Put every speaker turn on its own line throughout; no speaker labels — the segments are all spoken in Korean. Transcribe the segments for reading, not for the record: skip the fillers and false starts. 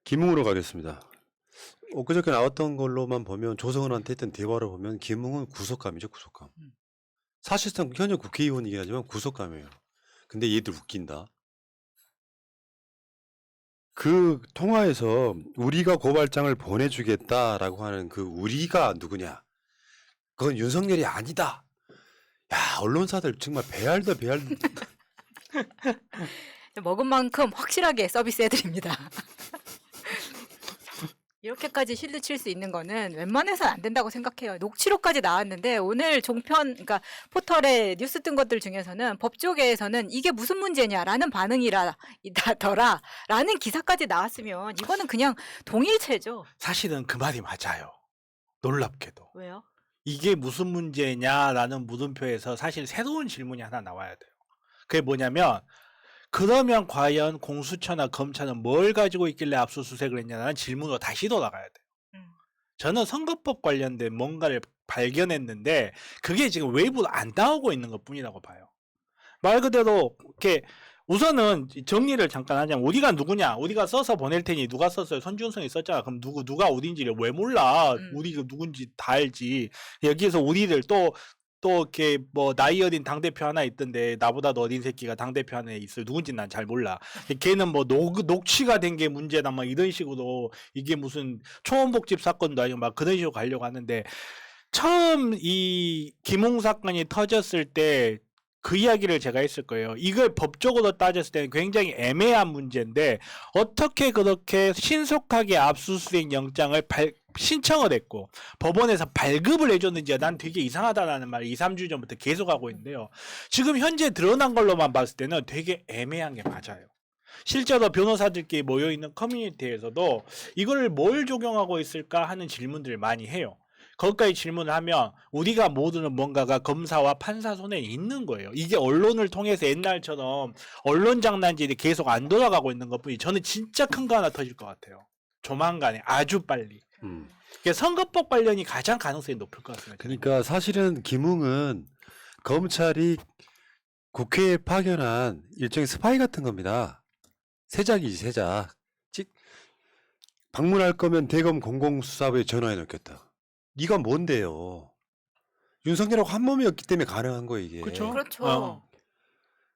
김웅으로 가겠습니다. 엊그저께 나왔던 걸로만 보면 조성은한테 했던 대화를 보면 김웅은 구속감이죠, 구속감. 사실상 현역 국회의원이긴 하지만 구속감이에요. 근데 얘들 웃긴다. 그 통화에서 우리가 고발장을 보내주겠다라고 하는 그 우리가 누구냐? 그건 윤석열이 아니다. 야, 언론사들 정말 배알다 배알.
먹은 만큼 확실하게 서비스해드립니다. 이렇게까지 실드 칠 수 있는 거는 웬만해서는 안 된다고 생각해요. 녹취록까지 나왔는데 오늘 종편, 그러니까 포털에 뉴스 뜬 것들 중에서는 법조계에서는 이게 무슨 문제냐라는 반응이더라라는 기사까지 나왔으면 이거는 그냥 동일체죠.
사실은 그 말이 맞아요. 놀랍게도.
왜요?
이게 무슨 문제냐라는 물음표에서 사실 새로운 질문이 하나 나와야 돼요. 그게 뭐냐면 그러면 과연 공수처나 검찰은 뭘 가지고 있길래 압수수색을 했냐는 질문으로 다시 돌아가야 돼요. 저는 선거법 관련된 뭔가를 발견했는데 그게 지금 외부로 안 나오고 있는 것뿐이라고 봐요. 말 그대로 이렇게 우선은 정리를 잠깐 하자면 우리가 누구냐, 우리가 써서 보낼 테니 누가 썼어요? 손준성이 썼잖아. 그럼 누가 어딘지를 왜 몰라? 우리가 누군지 다 알지. 여기에서 우리를 또 이렇게 뭐 나이 어린 당대표 하나 있던데 나보다도 어린 새끼가 당대표 하나 있어요. 누군지 난 잘 몰라. 걔는 뭐 녹취가 된 게 문제다 막 이런 식으로 이게 무슨 초원복집 사건도 아니고 막 그런 식으로 가려고 하는데 처음 이 김웅 사건이 터졌을 때 그 이야기를 제가 했을 거예요. 이걸 법적으로 따졌을 때는 굉장히 애매한 문제인데 어떻게 그렇게 신속하게 압수수색 영장을 신청을 했고 법원에서 발급을 해줬는지가 난 되게 이상하다라는 말을 2, 3주 전부터 계속 하고 있는데요. 지금 현재 드러난 걸로만 봤을 때는 되게 애매한 게 맞아요. 실제로 변호사들끼리 모여있는 커뮤니티에서도 이걸 뭘 적용하고 있을까 하는 질문들을 많이 해요. 거기까지 질문을 하면 우리가 모르는 뭔가가 검사와 판사 손에 있는 거예요. 이게 언론을 통해서 옛날처럼 언론 장난질이 계속 안 돌아가고 있는 것뿐이 저는 진짜 큰 거 하나 터질 것 같아요. 조만간에 아주 빨리. 선거법 관련이 가장 가능성이 높을 것 같습니다.
그러니까 사실은 김웅은 검찰이 국회에 파견한 일종의 스파이 같은 겁니다. 세작이지, 세작. 방문할 거면 대검 공공수사부에 전화해 놓겠다. 네가 뭔데요? 윤석열하고 한 몸이었기 때문에 가능한 거예요, 이게.
그렇죠.
그렇죠.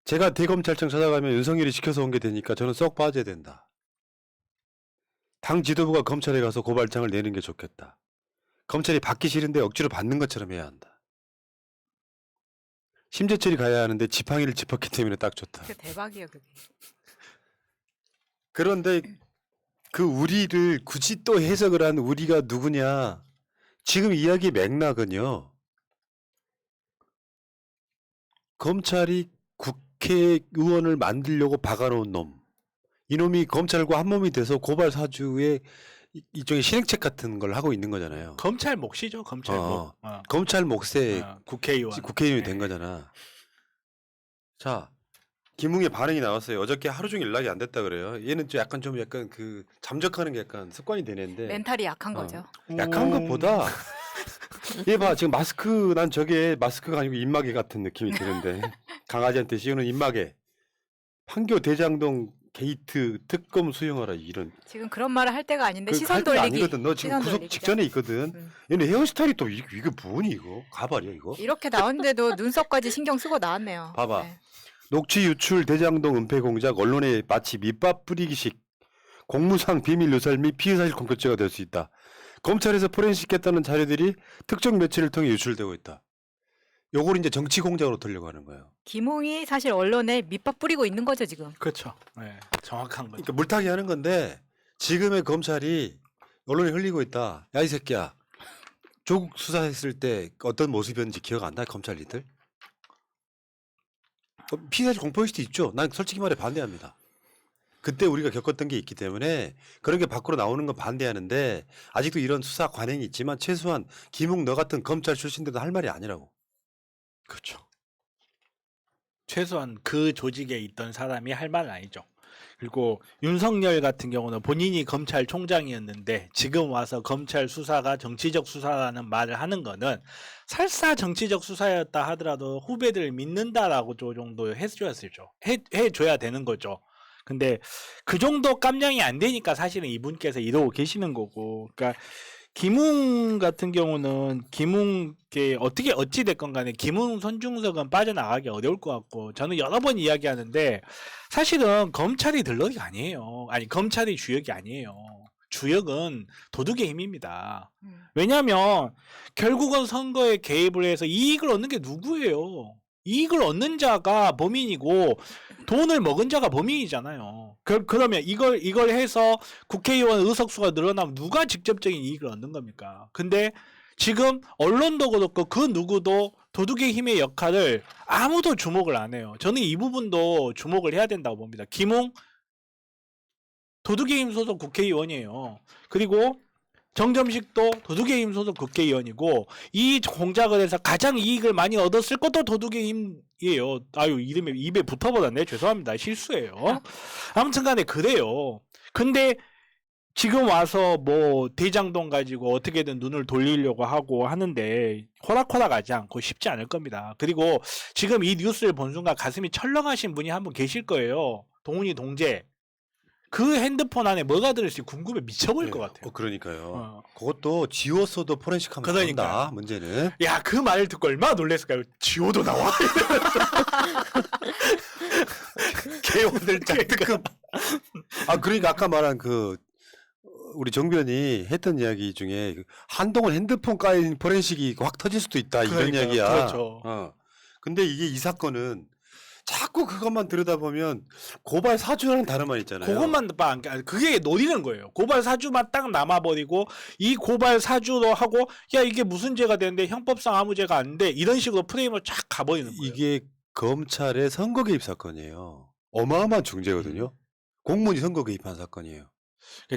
제가 대검찰청 찾아가면 윤석열이 시켜서 온 게 되니까 저는 쏙 빠져야 된다. 당 지도부가 검찰에 가서 고발장을 내는 게 좋겠다. 검찰이 받기 싫은데 억지로 받는 것처럼 해야 한다. 심재철이 가야 하는데 지팡이를 짚었기 때문에 딱 좋다.
그게 대박이에요, 그게.
그런데 그 우리를 굳이 또 해석을 한 우리가 누구냐. 지금 이야기 맥락은요. 검찰이 국회의원을 만들려고 박아놓은 놈. 이놈이 검찰과 한 몸이 돼서 고발 사주의 일종의 실행책 같은 걸 하고 있는 거잖아요.
검찰 몫이죠, 검찰 몫.
검찰 몫에
국회의원.
된 거잖아. 자, 김웅의 반응이 나왔어요. 어저께 하루 종일 연락이 안 됐다 그래요. 얘는 좀 약간 그 잠적하는 게 약간 습관이 되는데.
멘탈이 약한 거죠.
약한 것보다 얘 봐, 지금 마스크, 난 저게 마스크가 아니고 입마개 같은 느낌이 드는데. 강아지한테 씌우는 입마개. 판교 대장동 게이트 특검 수용하라 이런.
지금 그런 말을 할 때가 아닌데
그
시선
할 때가
돌리기.
아니거든. 너 지금 구속 직전에 있거든. 얘는 헤어스타일이 또 이게 뭐니 이거? 가발이야 이거?
이렇게 나왔는데도 눈썹까지 신경 쓰고 나왔네요.
봐봐.
네.
녹취 유출 대장동 은폐 공작 언론에 마치 밑밥 뿌리기식 공무상 비밀 누설 및 피의사실 공표죄가 될 수 있다. 검찰에서 포렌식했다는 자료들이 특정 매체를 통해 유출되고 있다. 요걸 이제 정치 공작으로 돌려고 하는 거예요.
김웅이 사실 언론에 밑밥 뿌리고 있는 거죠 지금.
그렇죠. 네, 정확한 거죠.
그러니까 물타기 하는 건데 지금의 검찰이 언론에 흘리고 있다. 야 이 새끼야. 조국 수사했을 때 어떤 모습이었는지 기억 안 나? 검찰이들? 피의사실 공표일 수도 있죠. 난 솔직히 말해 반대합니다. 그때 우리가 겪었던 게 있기 때문에 그런 게 밖으로 나오는 건 반대하는데 아직도 이런 수사 관행이 있지만 최소한 김웅 너 같은 검찰 출신들도 할 말이 아니라고.
그렇죠. 최소한 그 조직에 있던 사람이 할 말은 아니죠. 그리고 윤석열 같은 경우는 본인이 검찰총장이었는데 지금 와서 검찰 수사가 정치적 수사라는 말을 하는 거는 설사 정치적 수사였다 하더라도 후배들을 믿는다라고 저 정도 해줘야 되는 거죠. 근데 그 정도 깜냥이 안 되니까 사실은 이분께서 이러고 계시는 거고. 그러니까 김웅 같은 경우는 김웅께 어떻게 어찌 됐건 간에 김웅 손중석은 빠져나가기 어려울 것 같고 저는 여러 번 이야기하는데 사실은 검찰이 들러리가 아니에요. 아니 검찰이 주역이 아니에요. 주역은 도둑의 힘입니다. 왜냐하면 결국은 선거에 개입을 해서 이익을 얻는 게 누구예요? 이익을 얻는 자가 범인이고 돈을 먹은 자가 범인이잖아요. 그러면 이걸 해서 국회의원 의석수가 늘어나면 누가 직접적인 이익을 얻는 겁니까? 근데 지금 언론도 그렇고 그 누구도 도둑의 힘의 역할을 아무도 주목을 안 해요. 저는 이 부분도 주목을 해야 된다고 봅니다. 김웅 도둑의 힘 소속 국회의원이에요. 그리고 정점식도 도둑의 힘 소속 국회의원이고 이 공작을 해서 가장 이익을 많이 얻었을 것도 도둑의 힘이에요. 아유 이름에 입에 붙어버렸네. 죄송합니다. 실수예요. 아무튼 간에 그래요. 근데 지금 와서 뭐 대장동 가지고 어떻게든 눈을 돌리려고 하고 하는데 호락호락하지 않고 쉽지 않을 겁니다. 그리고 지금 이 뉴스를 본 순간 가슴이 철렁하신 분이 한 분 계실 거예요. 동훈이 동재. 그 핸드폰 안에 뭐가 들을지 궁금해 미쳐버릴 것 같아요.
그러니까요. 그것도 지웠어도 포렌식하면
그러니까.
나온다. 문제는.
야, 그 말을 듣고 얼마나 놀랐을까요? 지호도 나와.
개원들 짝특급. 그러니까 아까 말한 그 우리 정변이 했던 이야기 중에 한동안 핸드폰 까인 포렌식이 확 터질 수도 있다 이런
그러니까요.
이야기야.
그렇죠.
근데 이게 이 사건은 자꾸 그것만 들여다보면 고발 사주라는 단어만 있잖아요.
그것만 그게 노리는 거예요. 고발 사주만 딱 남아버리고 이 고발 사주로 하고 야 이게 무슨 죄가 되는데 형법상 아무 죄가 안 돼 이런 식으로 프레임을 쫙 가버리는 거예요.
이게 검찰의 선거 개입 사건이에요. 어마어마한 중죄거든요. 공무원이 선거 개입한 사건이에요.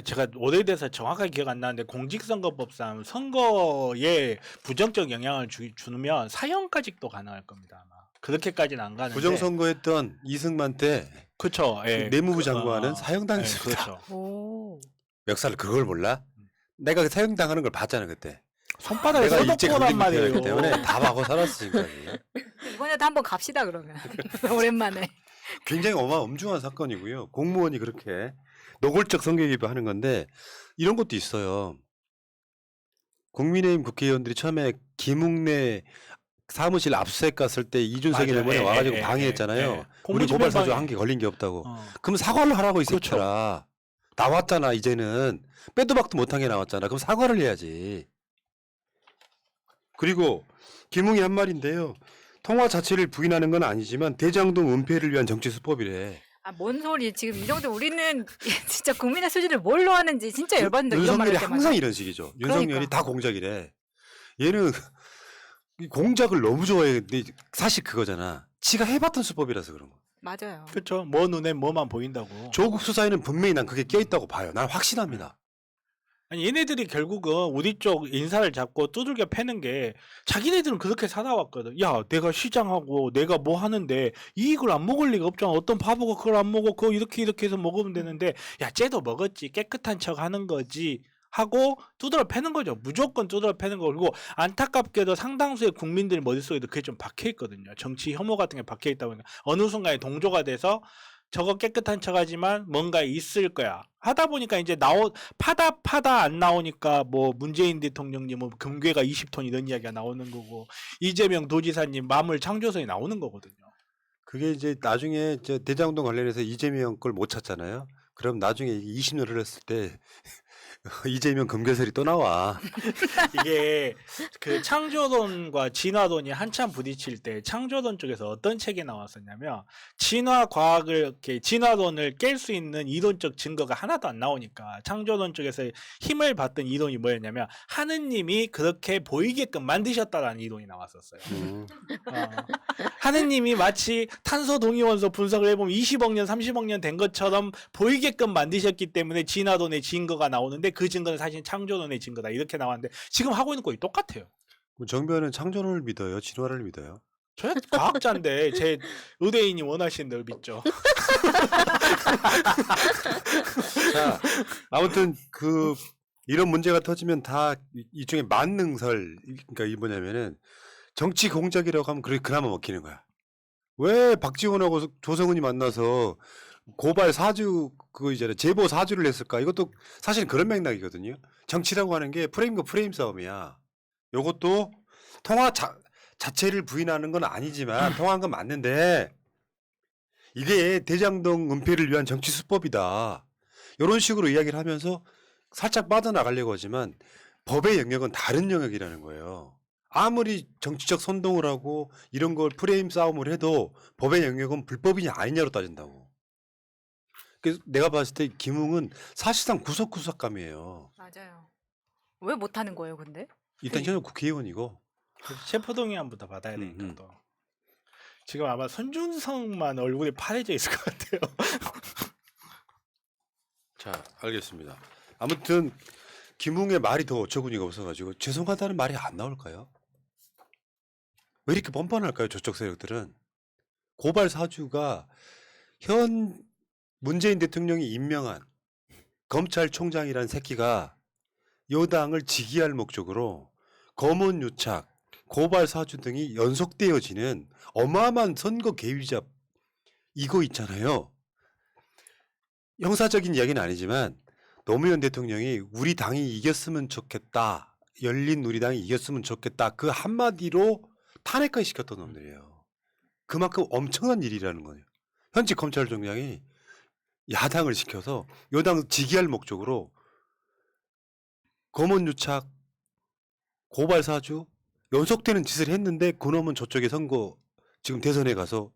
제가 오래돼서 정확하게 기억 안 나는데 공직선거법상 선거에 부정적 영향을 주면 사형까지도 가능할 겁니다. 아마. 그렇게까지는 안 가는데.
부정선거했던 이승만 때
그렇죠. 예.
내무부 장관은 사형당했습니다.
예, 그렇죠.
오.
역사를 그걸 몰라? 내가 사형당하는 걸 봤잖아 그때.
손바닥에
내가 일제
써놓고란 말이에요.
강점기 때문에 다 하고 살았어 지금까지.
이번에도 한번 갑시다 그러면. 오랜만에.
굉장히 엄중한 사건이고요. 공무원이 그렇게 노골적 선거 개입을 하는 건데 이런 것도 있어요. 국민의힘 국회의원들이 처음에 김웅래 사무실 압수수색 갔을 때 이준석이
맞아요.
이번에
예,
와가지고
예,
방해했잖아요.
예.
우리
공무집행
고발 사주
방해.
한 개 걸린 게 없다고.
어.
그럼 사과를 하라고 이
그렇죠.
새끼라. 나왔잖아 이제는. 빼도 박도 못한 게 나왔잖아. 그럼 사과를 해야지. 그리고 김웅이 한 말인데요. 통화 자체를 부인하는 건 아니지만 대장동 은폐를 위한 정치 수법이래.
뭔 소리 지금 이 정도 우리는 진짜 국민의 수준을 뭘로 하는지 진짜 열받는다 이런 말
윤석열이
할 때마다.
항상 이런 식이죠. 윤석열이
그러니까.
다 공작이래. 얘는 이 공작을 너무 좋아해. 근데 사실 그거잖아. 지가 해봤던 수법이라서 그런 거.
맞아요.
그렇죠. 뭐 눈에 뭐만 보인다고.
조국 수사에는 분명히 난 그게 껴있다고 봐요. 난 확신합니다.
아니 얘네들이 결국은 우리 쪽 인사를 잡고 두들겨 패는 게 자기네들은 그렇게 살아왔거든. 야 내가 시장하고 내가 뭐 하는데 이익을 안 먹을 리가 없잖아. 어떤 바보가 그걸 안 먹어. 그거 이렇게 해서 먹으면 되는데 야 쟤도 먹었지. 깨끗한 척 하는 거지. 하고 두드려 패는 거죠. 무조건 두드려 패는 거. 그리고 안타깝게도 상당수의 국민들 머릿속에도 그게 좀 박혀있거든요. 정치 혐오 같은 게 박혀있다 보니까 어느 순간에 동조가 돼서 저거 깨끗한 척하지만 뭔가 있을 거야. 하다 보니까 이제 파다 안 나오니까 뭐 문재인 대통령님 뭐 금괴가 20톤 이런 이야기가 나오는 거고 이재명 도지사님 마물 창조선이 나오는 거거든요.
그게 이제 나중에 저 대장동 관련해서 이재명 걸 못 찾잖아요. 그럼 나중에 20년 흘렀을 때 이재명 금괴설이 또 나와.
이게 그 창조론과 진화론이 한참 부딪힐 때 창조론 쪽에서 어떤 책이 나왔었냐면 진화론을 깰 수 있는 이론적 증거가 하나도 안 나오니까 창조론 쪽에서 힘을 받던 이론이 뭐였냐면 하느님이 그렇게 보이게끔 만드셨다라는 이론이 나왔었어요. 하느님이 마치 탄소 동위원소 분석을 해보면 20억 년, 30억 년 된 것처럼 보이게끔 만드셨기 때문에 진화론의 증거가 나오는데 그 증거는 사실 창조론의 증거다 이렇게 나왔는데 지금 하고 있는 거의 똑같아요.
정변은 창조론을 믿어요? 진화를 믿어요?
저야 과학자인데 제 의대인이 원하시는 대로 믿죠.
자, 아무튼 이런 문제가 터지면 다 이중에 만능설, 그러니까 이 뭐냐면은 정치 공작이라고 하면 그나마 먹히는 거야. 왜 박지원하고 조성은이 만나서 고발 사주 그거 이제 제보 사주를 냈을까? 이것도 사실 그런 맥락이거든요. 정치라고 하는 게 프레임과 프레임 싸움이야. 요것도 통화 자체를 부인하는 건 아니지만 통화한 건 맞는데 이게 대장동 은폐를 위한 정치 수법이다. 이런 식으로 이야기를 하면서 살짝 빠져나가려고 하지만 법의 영역은 다른 영역이라는 거예요. 아무리 정치적 선동을 하고 이런 걸 프레임 싸움을 해도 법의 영역은 불법이냐 아니냐로 따진다고. 그래서 내가 봤을 때 김웅은 사실상 구석구석감이에요.
맞아요. 왜 못하는 거예요, 근데?
일단 현역 국회의원이고.
체포동의안부터 받아야 되니까
음.
또. 지금 아마 손준성만 얼굴이 파래져 있을 것 같아요.
자, 알겠습니다. 아무튼 김웅의 말이 더 어처구니가 없어가지고 죄송하다는 말이 안 나올까요? 왜 이렇게 뻔뻔할까요? 저쪽 세력들은 고발 사주가 현 문재인 대통령이 임명한 검찰총장이란 새끼가 여당을 지기할 목적으로 검언 유착, 고발 사주 등이 연속되어지는 어마어마한 선거 개위잡 이거 있잖아요. 형사적인 이야기는 아니지만 노무현 대통령이 우리 당이 이겼으면 좋겠다. 열린 우리당이 이겼으면 좋겠다. 그 한마디로 탄핵까지 시켰던 놈들이에요. 그만큼 엄청난 일이라는 거예요. 현직 검찰총장이 야당을 시켜서 여당 지기할 목적으로 검언유착, 고발사주 연속되는 짓을 했는데 그놈은 저쪽에 선거 지금 대선에 가서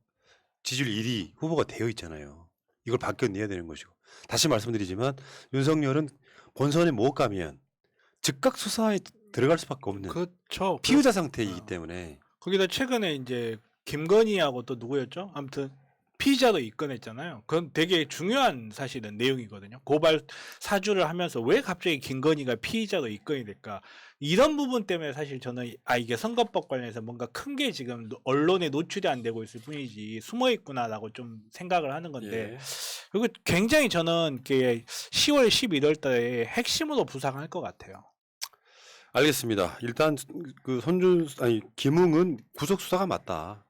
지지율 1위 후보가 되어 있잖아요. 이걸 바뀌어내야 되는 것이고. 다시 말씀드리지만 윤석열은 본선에 못 가면 즉각 수사에 들어갈 수밖에 없는
그렇죠.
피의자 상태이기 때문에
거기다 최근에 이제 김건희하고 또 누구였죠? 아무튼 피의자도 입건했잖아요. 그건 되게 중요한 사실은 내용이거든요. 고발 사주를 하면서 왜 갑자기 김건희가 피의자도 입건이 될까? 이런 부분 때문에 사실 저는 이게 선거법 관련해서 뭔가 큰 게 지금 언론에 노출이 안 되고 있을 뿐이지 숨어 있구나라고 좀 생각을 하는 건데
예.
그리고 굉장히 저는 이게 10월 11월 달에 핵심으로 부상할 것 같아요.
알겠습니다. 일단 그 김웅은 구속 수사가 맞다.